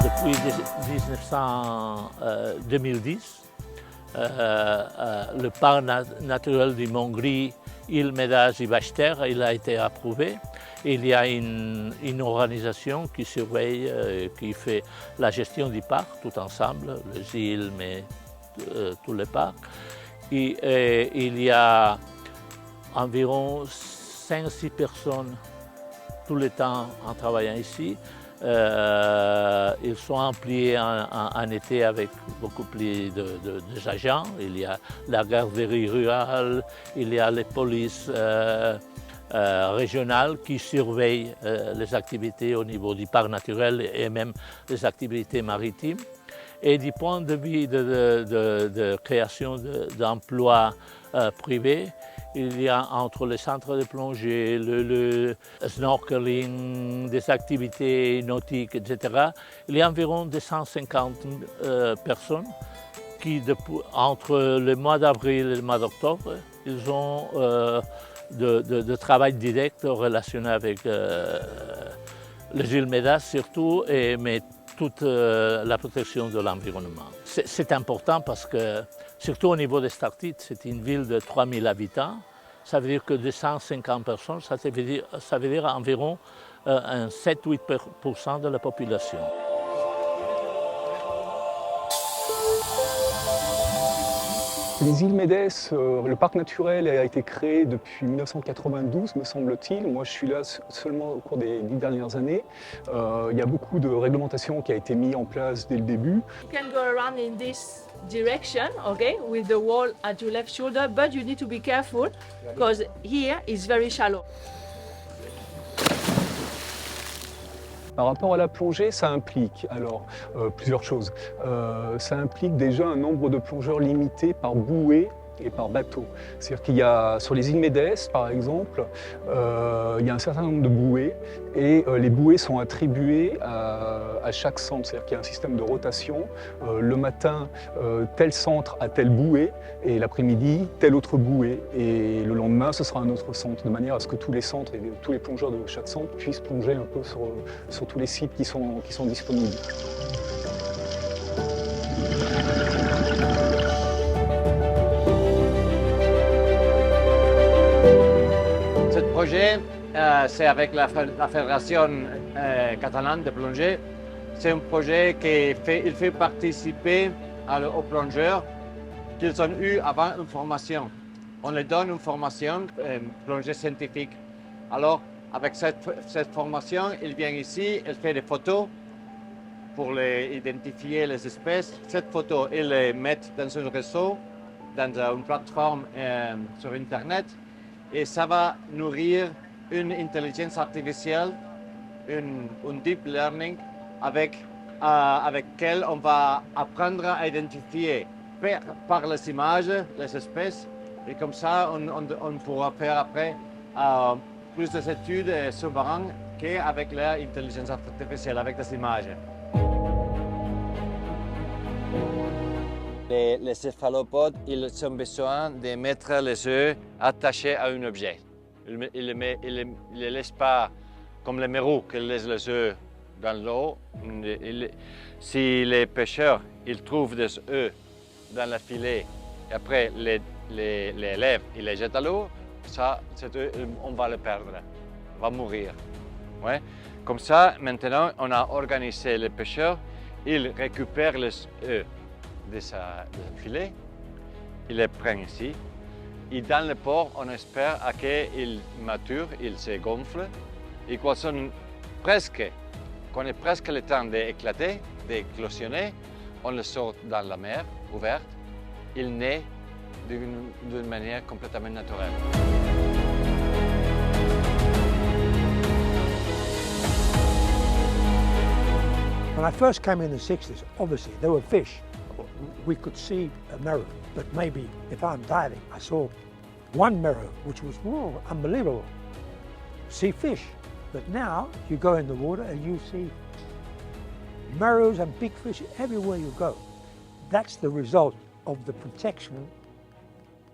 Depuis 2010, le parc naturel du Mont-Gris, île Médage et Vacheterre, il a été approuvé. Il y a une organisation qui surveille, qui fait la gestion du parc tout ensemble, les îles, mais tous les parcs. Et il y a environ 5-6 personnes tout le temps en travaillant ici. Ils sont employés en été avec beaucoup plus d'agents. Il y a la garderie rurale, il y a les polices régionales qui surveillent les activités au niveau du parc naturel et même les activités maritimes. Et du point de vue de création d'emplois privés, il y a entre les centres de plongée, le snorkeling, des activités nautiques, etc. Il y a environ 250 personnes qui, entre le mois d'avril et le mois d'octobre, ils ont de travail direct relationné avec les îles Médage surtout, mais toute la protection de l'environnement. C'est important parce que, surtout au niveau des Startites, c'est une ville de 3000 habitants. Ça veut dire que 250 personnes, ça veut dire environ 7-8% de la population. Les îles Médès, le parc naturel a été créé depuis 1992, me semble-t-il. Moi, je suis là seulement au cours des 10 dernières années. Il y a beaucoup de réglementations qui ont été mises en place dès le début. You can go around in this direction, okay, with the wall at your left shoulder, but you need to be careful because here is very shallow. Par rapport à la plongée, ça implique plusieurs choses. Ça implique déjà un nombre de plongeurs limité par bouée et par bateau. C'est-à-dire qu'il y a, sur les îles Médès, par exemple, il y a un certain nombre de bouées et les bouées sont attribuées à chaque centre. C'est-à-dire qu'il y a un système de rotation. Le matin, tel centre a telle bouée et l'après-midi, telle autre bouée. Et le lendemain, ce sera un autre centre, de manière à ce que tous les centres et tous les plongeurs de chaque centre puissent plonger un peu sur tous les sites qui sont disponibles. Ce projet, c'est avec la Fédération catalane de plongée. C'est un projet qui fait participer aux plongeurs qu'ils ont eu avant une formation. On leur donne une formation, plongée scientifique. Alors, avec cette formation, ils viennent ici, ils font des photos pour identifier les espèces. Cette photo, ils les mettent dans un réseau, dans une plateforme sur Internet. Et ça va nourrir une intelligence artificielle, un deep learning avec laquelle on va apprendre à identifier par les images les espèces. Et comme ça, on pourra faire après plus d'études sous-marines qu'avec l'intelligence artificielle, avec des images. Les céphalopodes, ils ont besoin de mettre les œufs attachés à un objet. Ils ne les laissent pas comme les mérous qui laissent les œufs dans l'eau. Si les pêcheurs ils trouvent des œufs dans le filet et après les lèvent et les jettent à l'eau, cet œuf, on va le perdre, on va mourir. Ouais. Comme ça, maintenant, on a organisé les pêcheurs, ils récupèrent les œufs de ce filet, ils les prennent ici. Et dans le port, on espère qu'ils maturent, ils se gonflent. Et quand on est presque le temps d'éclater, d'éclosionner, on les sort dans la mer ouverte. Ils naissent d'une manière complètement naturelle. When I first came in the 60s, obviously there were fish. We could see a mirror, but maybe if I'm diving, I saw one Merrow, which was unbelievable. See fish. But now you go in the water and you see Merrows and big fish everywhere you go. That's the result of the protection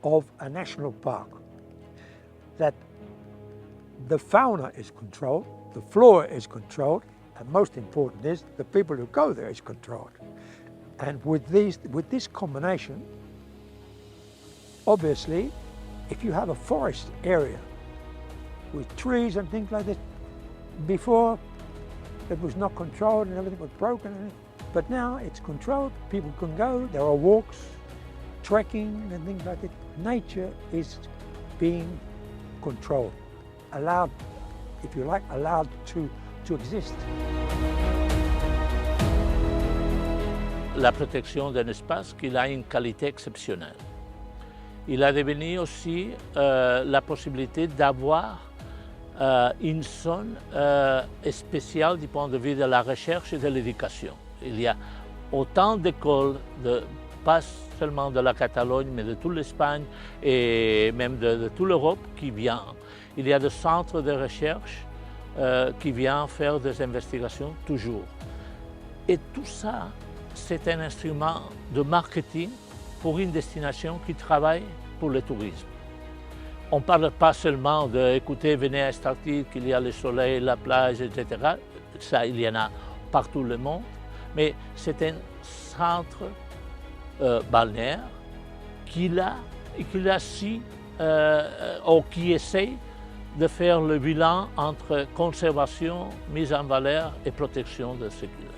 of a national park. That the fauna is controlled, the flora is controlled, and most important is the people who go there is controlled. And with this combination, obviously, if you have a forest area with trees and things like this, before it was not controlled and everything was broken, but now it's controlled, people can go, there are walks, trekking and things like that. Nature is being controlled, allowed, if you like, allowed to exist. La protection d'un espace qui a une qualité exceptionnelle. Il a devenu aussi la possibilité d'avoir une zone spéciale du point de vue de la recherche et de l'éducation. Il y a autant d'écoles, pas seulement de la Catalogne, mais de toute l'Espagne et même de toute l'Europe qui viennent. Il y a des centres de recherche qui viennent faire des investigations toujours. Et tout ça, c'est un instrument de marketing pour une destination qui travaille pour le tourisme. On ne parle pas seulement de, écoutez, venez à Estartit, qu'il y a le soleil, la plage, etc. Ça, il y en a partout le monde. Mais c'est un centre balnéaire qui essaie de faire le bilan entre conservation, mise en valeur et protection de ce qu'il a.